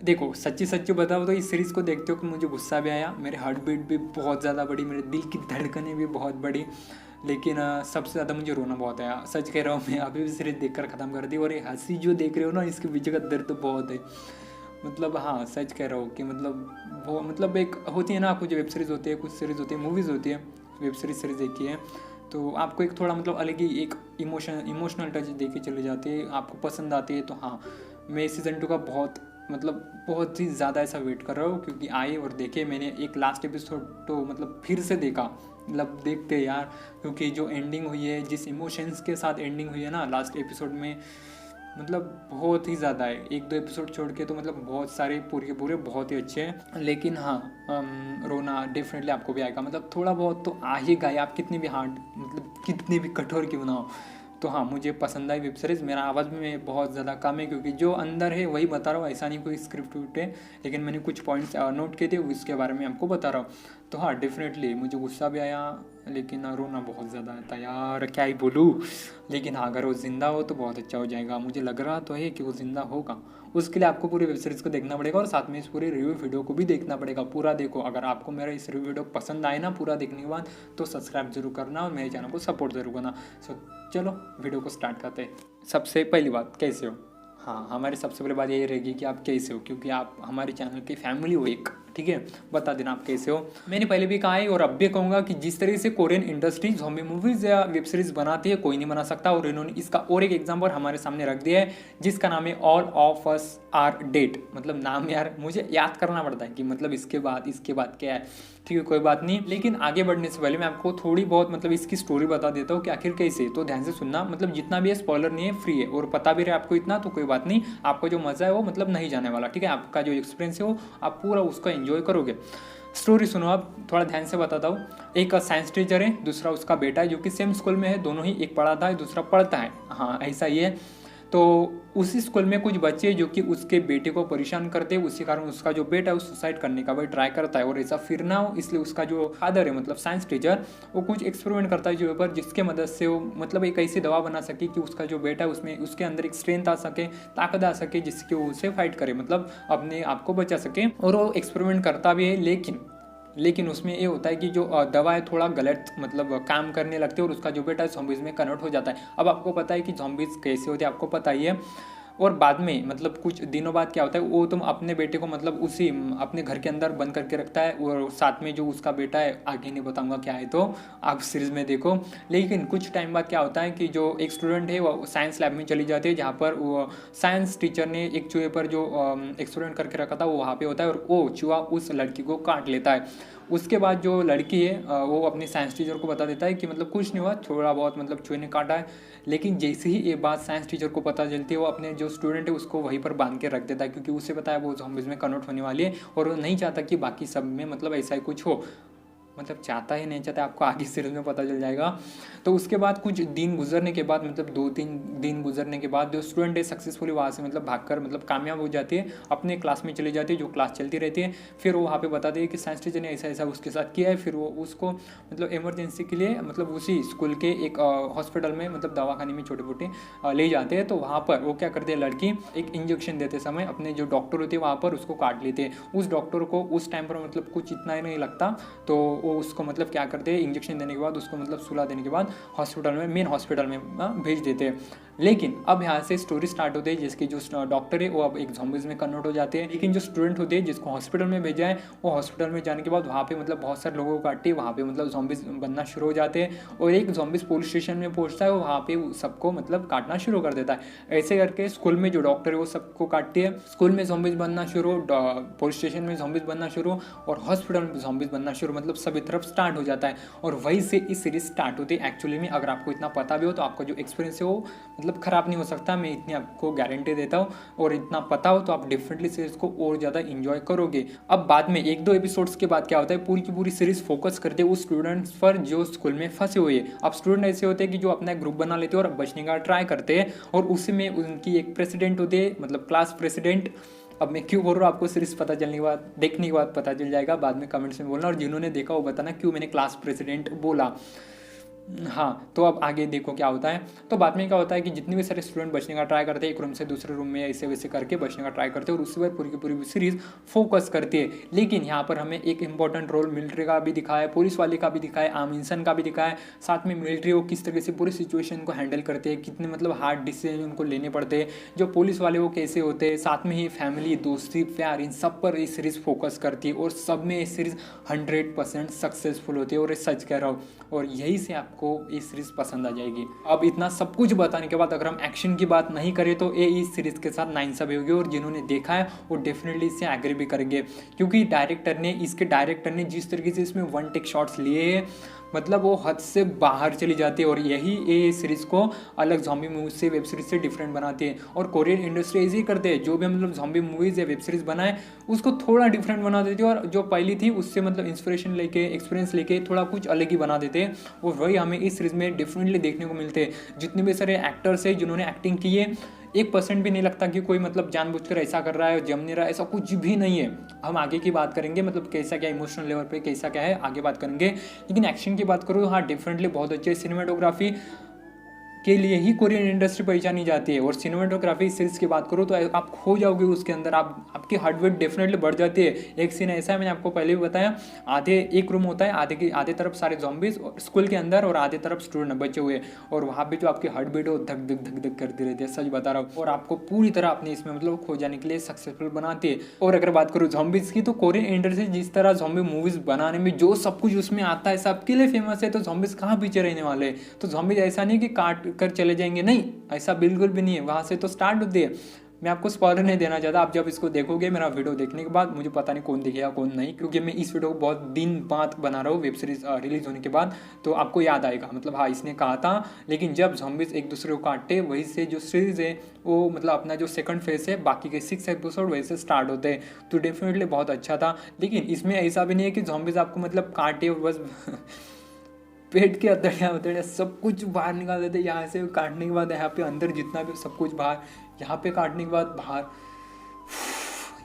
देखो सच्ची सच्ची बताओ तो इस सीरीज़ को देखते हो कि मुझे गुस्सा भी आया, मेरे हार्ट बीट भी बहुत ज़्यादा बढ़ी, मेरे दिल की धड़कनें भी बहुत बढ़ी, लेकिन सबसे ज़्यादा मुझे रोना बहुत आया। सच कह रहा हूँ, मैं अभी भी सीरीज़ देखकर ख़त्म कर दी। और ये हंसी जो देख रहे हो ना, इसके पीछे का दर्द तो बहुत है। मतलब हाँ, सच कह रहा हूँ कि मतलब वो मतलब एक होती है ना, कुछ वेब सीरीज़ होती है, कुछ सीरीज़ होती है, मूवीज़ होती है। वेब सीरीज़ देखी है तो आपको एक थोड़ा मतलब अलग ही एक इमोशनल टच देके चली जाती है, आपको पसंद आती है। तो हाँ, मैं सीज़न 2 का बहुत मतलब बहुत ही ज़्यादा ऐसा वेट कर रहा हूँ, क्योंकि आए और देखे। मैंने एक लास्ट एपिसोड तो मतलब फिर से देखा, मतलब देखते यार, क्योंकि जो एंडिंग हुई है, जिस इमोशंस के साथ एंडिंग हुई है ना लास्ट एपिसोड में, मतलब बहुत ही ज़्यादा है। एक दो एपिसोड छोड़ के तो मतलब बहुत सारे पूरे के पूरे बहुत ही अच्छे हैं। लेकिन हाँ, रोना डेफिनेटली आपको भी आएगा, मतलब थोड़ा बहुत तो आ ही गया, आप कितनी भी हार्ड मतलब कितनी भी कठोर क्यों ना हो। तो हाँ, मुझे पसंद आई वेब सीरीज़। मेरा आवाज़ में बहुत ज़्यादा कम है, क्योंकि जो अंदर है वही बता रहा हूँ, ऐसा नहीं कोई स्क्रिप्ट विप्ट है, लेकिन मैंने कुछ पॉइंट्स नोट किए थे, उसके बारे में आपको बता रहा हूँ। तो हाँ, डेफिनेटली मुझे गुस्सा भी आया, लेकिन रोना बहुत ज़्यादा आता यार, क्या ही बोलूँ। लेकिन हाँ, अगर वो ज़िंदा हो तो बहुत अच्छा हो जाएगा। मुझे लग रहा तो है कि वो ज़िंदा होगा। उसके लिए आपको पूरी वेब सीरीज़ को देखना पड़ेगा, और साथ में इस पूरे रिव्यू वीडियो को भी देखना पड़ेगा। पूरा देखो, अगर आपको मेरा इस रिव्यू वीडियो पसंद आए ना पूरा देखने के बाद, तो सब्सक्राइब जरूर करना और मेरे चैनल को सपोर्ट जरूर करना। सो चलो वीडियो को स्टार्ट करते हैं। सबसे पहली बात, कैसे हो? हाँ, हमारी सबसे पहली बात यही रहेगी कि आप कैसे हो, क्योंकि आप हमारे चैनल की फैमिली हो एक, ठीक है। बता देना आप कैसे हो। मैंने पहले भी कहा है और अब भी कहूँगा कि जिस तरह से कोरियन इंडस्ट्री ज़ॉम्बी मूवीज़ या वेब सीरीज़ बनाती है, कोई नहीं बना सकता। और इन्होंने इसका और एक एग्जाम्पल हमारे सामने रख दिया है, जिसका नाम है all of us are dead. मतलब नाम यार मुझे याद करना पड़ता है कि मतलब इसके बाद क्या है। ठीक है, कोई बात नहीं। लेकिन आगे बढ़ने से पहले मैं आपको थोड़ी बहुत मतलब इसकी स्टोरी बता देता हूँ कि आखिर कैसे। तो ध्यान से सुनना, मतलब जितना भी है स्पॉइलर नहीं है, फ्री है, और पता भी रहे आपको इतना तो कोई बात नहीं। आपका जो मज़ा है वो मतलब नहीं जाने वाला, ठीक है। आपका जो एक्सपीरियंस है वो आप पूरा उसका एंजॉय करोगे। स्टोरी सुनो, आप थोड़ा ध्यान से बताता हूँ। एक साइंस टीचर है, दूसरा उसका बेटा है, जो कि सेम स्कूल में है। दोनों ही, एक पढ़ाता है दूसरा पढ़ता है, हाँ ऐसा ही है। तो उसी स्कूल में कुछ बच्चे जो कि उसके बेटे को परेशान करते हैं, उसी कारण उसका जो बेटा है वो सुसाइड करने का वही ट्राई करता है। और ऐसा फिर ना हो, इसलिए उसका जो फादर है मतलब साइंस टीचर, वो कुछ एक्सपेरिमेंट करता है जो ऊपर, जिसके मदद से वो मतलब एक ऐसी दवा बना सके कि उसका जो बेटा है उसमें उसके अंदर एक स्ट्रेंथ आ सके, ताकत आ सके, जिसकी वो उसे फाइट करे, मतलब अपने आप को बचा सके। और वो एक्सपेरिमेंट करता भी है, लेकिन उसमें ये होता है कि जो दवा है थोड़ा गलत मतलब काम करने लगती है, और उसका जो बेटा है ज़ॉम्बीज़ में कन्वर्ट हो जाता है। अब आपको पता है कि ज़ॉम्बीज़ कैसे होते हैं, आपको पता ही है। और बाद में मतलब कुछ दिनों बाद क्या होता है, वो तुम अपने बेटे को मतलब उसी अपने घर के अंदर बंद करके रखता है, और साथ में जो उसका बेटा है, आगे नहीं बताऊंगा क्या है, तो आप सीरीज में देखो। लेकिन कुछ टाइम बाद क्या होता है कि जो एक स्टूडेंट है वो साइंस लैब में चली जाती है, जहाँ पर वो साइंस टीचर ने एक चूहे पर जो एक्सपेरिमेंट करके रखा था वो वहाँ पे होता है, और वो चूहा उस लड़की को काट लेता है। उसके बाद जो लड़की है वो अपनी साइंस टीचर को बता देता है कि मतलब कुछ नहीं हुआ, थोड़ा बहुत मतलब चूहे ने काटा है। लेकिन जैसे ही ये बात साइंस टीचर को पता चलती है, वो अपने जो स्टूडेंट है उसको वहीं पर बांध के रख देता है, क्योंकि उसे पता है वो ज़ॉम्बीज़ में कन्वर्ट होने वाली है, और वो नहीं चाहता कि बाकी सब में मतलब ऐसा ही कुछ हो। मतलब चाहता ही नहीं चाहता, आपको आगे सीरीज में पता चल जाएगा। तो उसके बाद कुछ दिन गुजरने के बाद, मतलब 2-3 दिन गुजरने के बाद, जो स्टूडेंट है सक्सेसफुली वहाँ से मतलब भागकर मतलब कामयाब हो जाती है, अपने क्लास में चली जाती है, जो क्लास चलती रहती है। फिर वो वहाँ पे बताते हैं कि साइंस टीचर ने ऐसा ऐसा उसके साथ किया है। फिर वो उसको मतलब इमरजेंसी के लिए मतलब उसी स्कूल के एक हॉस्पिटल में मतलब दवाखाने में छोटे मोटे ले जाते हैं। तो वहाँ पर वो क्या करते हैं, लड़की एक इंजेक्शन देते समय अपने जो डॉक्टर होते हैं वहाँ पर उसको काट लेते हैं। उस डॉक्टर को उस टाइम पर मतलब कुछ इतना ही नहीं लगता, तो वो उसको मतलब क्या करते हैं, इंजेक्शन देने के बाद उसको मतलब सुला देने के बाद हॉस्पिटल में, मेन हॉस्पिटल में भेज देते हैं। लेकिन अब यहाँ से स्टोरी स्टार्ट होती है, जिसकी जो डॉक्टर है वो अब एक ज़ॉम्बीज़ में कन्वर्ट हो जाते हैं। लेकिन जो स्टूडेंट होते हैं जिसको हॉस्पिटल में भेजा है, वो हॉस्पिटल में जाने के बाद वहाँ पे मतलब बहुत सारे लोगों को काटती है, वहाँ पे मतलब ज़ॉम्बीज़ बनना शुरू हो जाते हैं। और एक ज़ॉम्बीज़ पुलिस स्टेशन में पहुँचता है, वहाँ पे सबको मतलब काटना शुरू कर देता है। ऐसे करके स्कूल में जो डॉक्टर है वो सबको काटती है, स्कूल में ज़ॉम्बीज़ बनना शुरू, पुलिस स्टेशन में ज़ॉम्बीज़ बनना शुरू, और हॉस्पिटल में ज़ॉम्बीज़ बनना शुरू, मतलब सभी तरफ स्टार्ट हो जाता है। और वहीं से इस सीरीज स्टार्ट होती है एक्चुअली में। अगर आपको इतना पता भी हो तो आपका जो एक्सपीरियंस है वो मतलब ख़राब नहीं हो सकता, मैं इतनी आपको गारंटी देता हूँ। और इतना पता हो तो आप डेफिनेटली सीरीज को और ज़्यादा इंजॉय करोगे। अब बाद में 1-2 एपिसोड्स के बाद क्या होता है, पूरी की पूरी सीरीज फोकस करते हैं उस स्टूडेंट्स पर जो स्कूल में फंसे हुए हैं। अब स्टूडेंट ऐसे होते हैं कि जो अपना एक ग्रुप बना लेते हैं और बचने का ट्राई करते हैं, और उसी में उनकी एक प्रेसिडेंट होती है, मतलब क्लास प्रेसिडेंट। अब मैं क्यों बोल रहा हूँ आपको सीरीज पता चलने के बाद, देखने के बाद पता चल जाएगा, बाद में कमेंट्स में बोलना, और जिन्होंने देखा वो बताना क्यों मैंने क्लास प्रेसिडेंट बोला। हाँ, तो अब आगे देखो क्या होता है। तो बाद में क्या होता है कि जितने भी सारे स्टूडेंट बचने का ट्राई करते हैं, एक रूम से दूसरे रूम में ऐसे वैसे करके बचने का ट्राई करते हैं, और उसके बाद पूरी की पूरी सीरीज फोकस करती है। लेकिन यहाँ पर हमें एक इंपॉर्टेंट रोल मिलिट्री का भी दिखाया है, पुलिस वाले का भी दिखाया है, आम इंसान का भी दिखाया है। साथ में मिलिट्री वो किस तरह से पूरी सिचुएशन को हैंडल करते हैं, कितने मतलब हार्ड डिसीजन उनको लेने पड़ते हैं, जो पुलिस वाले वो कैसे होते हैं, साथ में ही फैमिली, दोस्ती, प्यार, इन सब पर ये सीरीज फोकस करती है। और सब में ये सीरीज 100% सक्सेसफुल होती है, और ये सच कह रहा हूँ। और यही से आपको ये सीरीज पसंद आ जाएगी। अब इतना सब कुछ बताने के बाद अगर हम एक्शन की बात नहीं करें तो ये इस सीरीज के साथ नाइंसाफी होगी, और जिन्होंने देखा है वो डेफिनेटली इससे एग्री भी करेंगे, क्योंकि इसके डायरेक्टर ने जिस तरीके से इसमें वन टेक शॉट्स लिए हैं, मतलब वो हद से बाहर चली जाती है। और यही ये सीरीज़ को अलग जॉम्बी मूवीज से, वेब सीरीज से डिफरेंट बनाती है। और कोरियन इंडस्ट्री ऐसे ही करते हैं, जो भी मतलब जॉम्बी मूवीज़ या वेब सीरीज बनाए उसको थोड़ा डिफरेंट बना देते हैं, और जो पहली थी उससे मतलब इंस्पिरेशन लेके, एक्सपीरियंस लेके थोड़ा कुछ अलग ही बना देते हैं। और वही हमें इस सीरीज़ में डिफरेंटली देखने को मिलते हैं। जितने भी सारे एक्टर्स हैं जिन्होंने एक्टिंग की है, 1% भी नहीं लगता कि कोई मतलब जानबूझकर ऐसा कर रहा है, जम नहीं रहा है, ऐसा कुछ भी नहीं है। हम आगे की बात करेंगे, मतलब कैसा क्या इमोशनल लेवल पे कैसा क्या है आगे बात करेंगे। लेकिन एक्शन की बात करूँ तो हाँ, डिफरेंटली बहुत अच्छे सिनेमाटोग्राफी के लिए ही कोरियन इंडस्ट्री पहचानी जाती है। और सिनेमाटोग्राफी सीरीज की बात करूँ तो आप खो जाओगे उसके अंदर, आपकी हार्ट बीट डेफिनेटली बढ़ जाती है। एक सीन ऐसा है, मैंने आपको पहले भी बताया, एक रूम होता है, आधे तरफ सारे जॉम्बीज स्कूल के अंदर, और आधे तरफ स्टूडेंट बचे हुए, और वहाँ पे जो आपकी हार्ट बीट हो धक धक धक धक करती रहती है, सच बता रहा हूँ। और आपको पूरी तरह अपने इसमें मतलब खो जाने के लिए सक्सेसफुल बनाती है। और अगर बात करूँ जॉम्बीज की, तो कोरियन इंडस्ट्री जिस तरह जॉम्बी मूवीज बनाने में जो सब कुछ उसमें आता है सबके लिए फेमस है, तो जॉम्बीज कहाँ पीछे रहने वाले। तो जॉम्बीज ऐसा नहीं कि काट कर चले जाएंगे, नहीं, ऐसा बिल्कुल भी नहीं है। वहां से तो स्टार्ट होती है। मैं आपको स्पॉइलर नहीं देना चाहता, आप जब इसको देखोगे मेरा वीडियो देखने के बाद, मुझे पता नहीं कौन देखेगा कौन नहीं, क्योंकि मैं इस वीडियो को बहुत दिन बाद बना रहा हूँ, वेब सीरीज रिलीज होने के बाद, तो आपको याद आएगा, मतलब हाँ इसने कहा था। लेकिन जब ज़ॉम्बीज एक दूसरे को काटते, वहीं से जो सीरीज है वो मतलब अपना जो सेकंड फेज है, बाकी के 6 एपिसोड वहीं से स्टार्ट होते हैं। तो डेफिनेटली बहुत अच्छा था। लेकिन इसमें ऐसा भी नहीं है कि ज़ॉम्बीज आपको मतलब काटे और बस पेट के अंदर होते हैं, सब कुछ बाहर निकाल देते हैं। यहाँ से काटने के बाद यहाँ पे अंदर जितना भी सब कुछ बाहर, यहाँ पे काटने के बाद बाहर।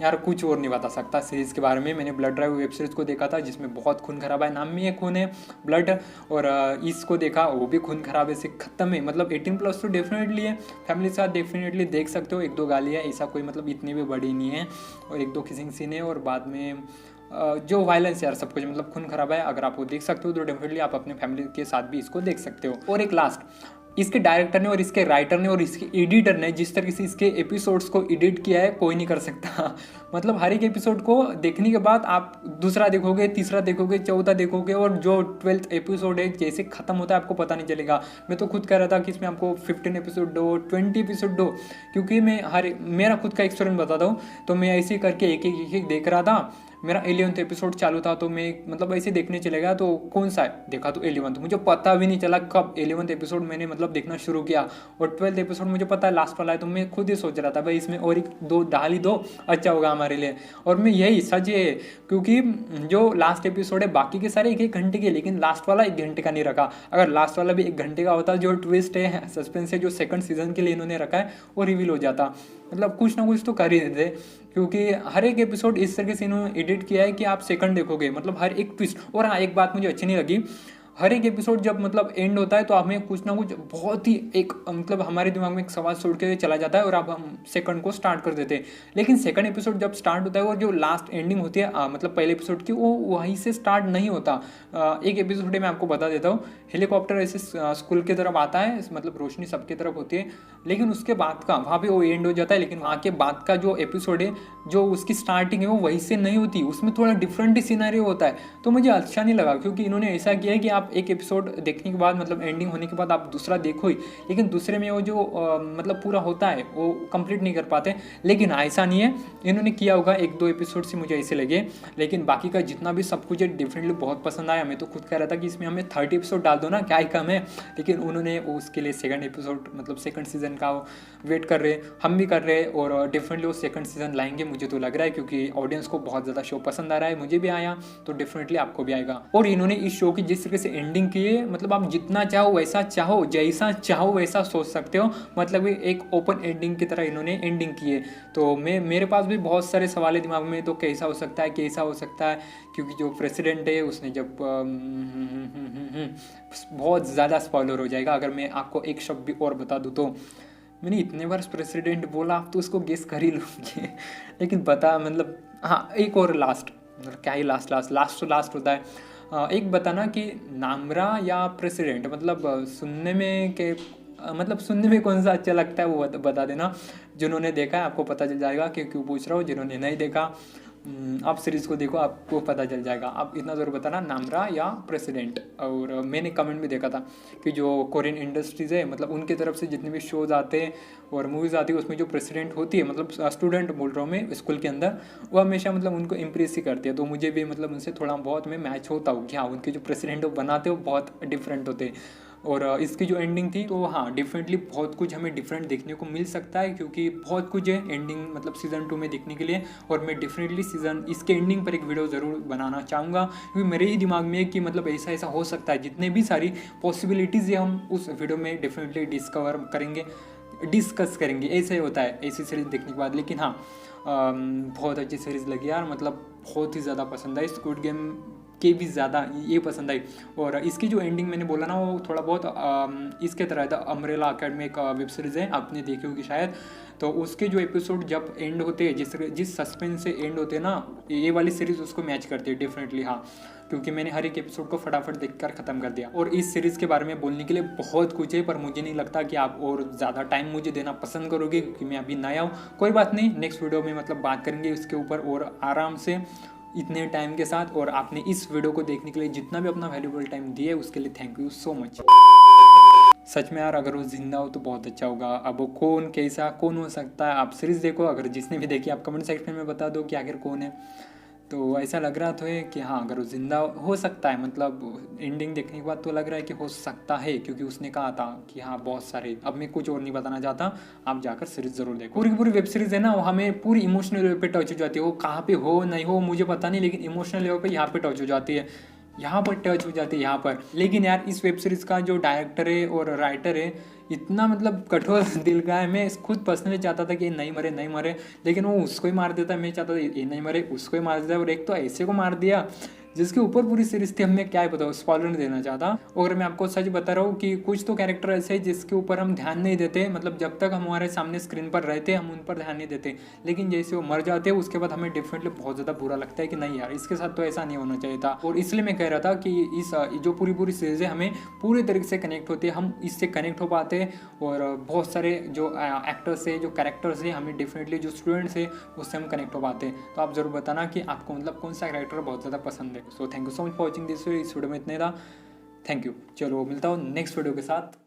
यार कुछ और नहीं बता सकता सीरीज़ के बारे में। मैंने ब्लड ड्राइव वेब सीरीज़ को देखा था, जिसमें बहुत खून खराब है, नाम में ये खून है ब्लड, और इसको देखा वो भी खून खराब है, से खत्म है। मतलब 18+ तो डेफिनेटली है, फैमिली के साथ डेफिनेटली देख सकते हो। 1-2 गाली है, ऐसा कोई मतलब इतनी भी बड़ी नहीं है, और 1-2 किसिंग सीन है, और बाद में जो वायलेंस यार सब कुछ मतलब खून खराब है। अगर आप वो देख सकते हो तो डेफिनेटली आप अपने फैमिली के साथ भी इसको देख सकते हो। और एक लास्ट, इसके डायरेक्टर ने और इसके राइटर ने और इसके एडिटर ने जिस तरीके से इसके एपिसोड्स को एडिट किया है, कोई नहीं कर सकता। मतलब हर एक एपिसोड को देखने के बाद आप दूसरा देखोगे, तीसरा देखोगे, चौथा देखोगे, और जो 12th एपिसोड है जैसे खत्म होता है आपको पता नहीं चलेगा। मैं तो खुद कह रहा था कि इसमें आपको 15 एपिसोड दो, 20 एपिसोड दो, क्योंकि मैं मेरा खुद का एक्सपीरियंस बताता हूँ। तो मैं ऐसे ही करके एक देख रहा था। मेरा 11th एपिसोड चालू था, तो मैं मतलब ऐसे देखने चले गया, तो कौन सा है देखा तो 11th, मुझे पता भी नहीं चला कब 11th एपिसोड मैंने मतलब देखना शुरू किया। और 12th एपिसोड मुझे पता है लास्ट वाला है, तो मैं खुद ही सोच रहा था भाई इसमें और 1-2 डाल ही दो, अच्छा होगा हमारे लिए। और मैं यही सच है, क्योंकि जो लास्ट एपिसोड है बाकी के सारे 1-1 घंटे के, लेकिन लास्ट वाला 1 घंटे का नहीं रखा। अगर लास्ट वाला भी 1 घंटे का होता, जो ट्विस्ट है, सस्पेंस है, जो सेकंड सीजन के लिए इन्होंने रखा है, वो रिवील हो जाता। मतलब कुछ ना कुछ तो कर ही देते, क्योंकि हर एक एपिसोड इस तरीके से इन्होंने एडिट किया है कि आप सेकंड देखोगे, मतलब हर एक ट्विस्ट। और हाँ, एक बात मुझे अच्छी नहीं लगी, हर एक एपिसोड जब मतलब एंड होता है तो हमें कुछ ना कुछ बहुत ही एक मतलब हमारे दिमाग में एक सवाल छोड़ के चला जाता है, और अब हम सेकंड को स्टार्ट कर देते हैं। लेकिन सेकंड एपिसोड जब स्टार्ट होता है, और जो लास्ट एंडिंग होती है मतलब पहले एपिसोड की, वो वहीं से स्टार्ट नहीं होता। एक एपिसोड मैं आपको बता देता हूँ, हेलीकॉप्टर ऐसे स्कूल की तरफ आता है, मतलब रोशनी सबकी तरफ होती है, लेकिन उसके बाद का वहाँ पे वो एंड हो जाता है। लेकिन वहाँ के बाद का जो एपिसोड है, जो उसकी स्टार्टिंग है, वो वहीं से नहीं होती, उसमें थोड़ा डिफरेंट ही सिनेरियो होता है। तो मुझे अच्छा नहीं लगा, क्योंकि इन्होंने ऐसा किया है कि आप एक एपिसोड देखने के बाद मतलब एंडिंग होने के बाद आप दूसरा देखो ही, लेकिन दूसरे में वो जो मतलब पूरा होता है वो कंप्लीट नहीं कर पाते। लेकिन ऐसा नहीं है, इन्होंने किया होगा 1-2 एपिसोड से मुझे ऐसे लगे। लेकिन बाकी का जितना भी सब कुछ है डेफिनेटली बहुत पसंद आया। मैं तो खुद कह रहा था कि इसमें हमें 30 एपिसोड डाल दो ना, क्या ही कम है। लेकिन उन्होंने उसके लिए सेकंड एपिसोड मतलब सेकंड सीजन का वेट कर रहे, हम भी कर रहे, और डेफिनेटली वो सेकंड सीजन लाएंगे, मुझे तो लग रहा है, क्योंकि ऑडियंस को बहुत ज़्यादा शो पसंद आ रहा है। मुझे भी आया, तो डेफिनेटली आपको भी आएगा। और इन्होंने इस शो की जिस तरीके से से एंडिंग की है, मतलब आप जितना चाहो वैसा चाहो, जैसा चाहो वैसा सोच सकते हो, मतलब एक ओपन एंडिंग की तरह इन्होंने एंडिंग की है। तो मेरे पास भी बहुत सारे सवाल है दिमाग में, तो कैसा हो सकता है, कैसा हो सकता है, क्योंकि जो प्रेसिडेंट है उसने जब बहुत ज़्यादा स्पॉइलर हो जाएगा अगर मैं आपको एक शब्द भी और बता दूँ तो। मैंने इतने बार प्रेसिडेंट बोला, आप तो उसको गेस कर ही लोगे लेकिन बता, मतलब हाँ एक और लास्ट, मतलब क्या ही लास्ट लास्ट तो लास्ट होता है। एक बताना कि नामरा या प्रेसिडेंट, मतलब सुनने में के मतलब सुनने में कौन सा अच्छा लगता है वो बता देना। जिन्होंने देखा है आपको पता चल जाएगा कि क्यों पूछ रहा हूँ, जिन्होंने नहीं देखा आप सीरीज़ को देखो, आपको पता चल जाएगा। आप इतना ज़रूर बताना नामरा या प्रेसिडेंट। और मैंने कमेंट में देखा था कि जो कोरियन इंडस्ट्रीज़ है, मतलब उनकी तरफ से जितने भी शोज़ आते हैं और मूवीज़ आती है, उसमें जो प्रेसिडेंट होती है, मतलब स्टूडेंट बोल रहा हूँ मैं स्कूल के अंदर, वो हमेशा मतलब उनको इम्प्रेस ही करती है। तो मुझे भी मतलब उनसे थोड़ा बहुत मैं मैच होता हूँ कि हाँ, उनके जो प्रेसिडेंट वो बनाते हो बहुत डिफरेंट होते हैं। और इसकी जो एंडिंग थी, तो हाँ डिफरेंटली बहुत कुछ हमें डिफरेंट देखने को मिल सकता है, क्योंकि बहुत कुछ है एंडिंग मतलब सीज़न 2 में देखने के लिए। और मैं डेफिनेटली इसके एंडिंग पर एक वीडियो ज़रूर बनाना चाहूँगा, क्योंकि मेरे ही दिमाग में है कि मतलब ऐसा ऐसा हो सकता है। जितने भी सारी पॉसिबिलिटीज़ है हम उस वीडियो में डेफिनेटली डिस्कस करेंगे। ऐसे ही होता है ऐसी सीरीज़ देखने के बाद। लेकिन हाँ बहुत अच्छी सीरीज़ लगी यार, मतलब बहुत ही ज़्यादा पसंद आई, स्क्विड गेम के भी ज़्यादा ये पसंद आई। और इसकी जो एंडिंग मैंने बोला ना, वो थोड़ा बहुत इसके तरह था। अम्ब्रेला अकेडमी एक वेब सीरीज़ है, आपने देखी होगी शायद। तो उसके जो एपिसोड जब एंड होते हैं, जिस सस्पेंस से एंड होते हैं ना, ये वाली सीरीज़ उसको मैच करती है डेफिनेटली। हाँ, क्योंकि मैंने हर एक एपिसोड को फटाफट देखकर ख़त्म कर दिया। और इस सीरीज़ के बारे में बोलने के लिए बहुत कुछ है, पर मुझे नहीं लगता कि आप और ज़्यादा टाइम मुझे देना पसंद करोगे, क्योंकि मैं अभी नया हूँ। कोई बात नहीं, नेक्स्ट वीडियो में मतलब बात करेंगे इसके ऊपर और आराम से इतने टाइम के साथ। और आपने इस वीडियो को देखने के लिए जितना भी अपना वैल्यूबल टाइम दिया है उसके लिए थैंक यू सो मच। सच में यार, अगर वो जिंदा हो तो बहुत अच्छा होगा। अब वो कौन हो सकता है, आप सीरीज़ देखो, अगर जिसने भी देखी आप कमेंट सेक्शन में बता दो कि आखिर कौन है। तो ऐसा लग रहा तो है कि हाँ, अगर वो जिंदा हो सकता है, मतलब एंडिंग देखने के बाद तो लग रहा है कि हो सकता है, क्योंकि उसने कहा था कि हाँ बहुत सारे। अब मैं कुछ और नहीं बताना चाहता, आप जाकर सीरीज जरूर देखो। पूरी वेब सीरीज है ना, वो हमें पूरी इमोशनल लेवल पे टच हो जाती है। वो कहाँ पे हो नहीं हो मुझे पता नहीं, लेकिन इमोशनल लेवल पे यहाँ पे टच हो जाती है, यहाँ पर टच हो जाती है यहाँ पर। लेकिन यार इस वेब सीरीज़ का जो डायरेक्टर है और राइटर है, इतना मतलब कठोर दिल का है। मैं खुद पर्सनली चाहता था कि ये नहीं मरे, लेकिन वो उसको ही मार देता है। मैं चाहता था ये नहीं मरे, उसको ही मार देता है। और एक तो ऐसे को मार दिया जिसके ऊपर पूरी सीरीज थी। हमें क्या है बताओ, स्पॉइलर नहीं देना चाहता। और मैं आपको सच बता रहा हूँ कि कुछ तो कैरेक्टर ऐसे हैं जिसके ऊपर हम ध्यान नहीं देते, मतलब जब तक हमारे सामने स्क्रीन पर रहते हम उन पर ध्यान नहीं देते, लेकिन जैसे वो मर जाते हैं उसके बाद हमें डेफिनेटली बहुत ज़्यादा बुरा लगता है कि नहीं यार, इसके साथ तो ऐसा नहीं होना चाहिए था। और इसलिए मैं कह रहा था कि इस जो पूरी सीरीज है हमें पूरे तरीके से कनेक्ट होती है, हम इससे कनेक्ट हो पाते हैं। और बहुत सारे जो एक्टर्स है, जो कैरेक्टर्स है, हमें डेफिनेटली जो स्टूडेंट्स है उससे हम कनेक्ट हो पाते हैं। तो आप ज़रूर बताना कि आपको मतलब कौन सा कैरेक्टर बहुत ज़्यादा पसंद है। So thank you so much for watching this video. इस वीडियो में इतना ही था, थैंक यू। चलो मिलता हूँ नेक्स्ट वीडियो के साथ।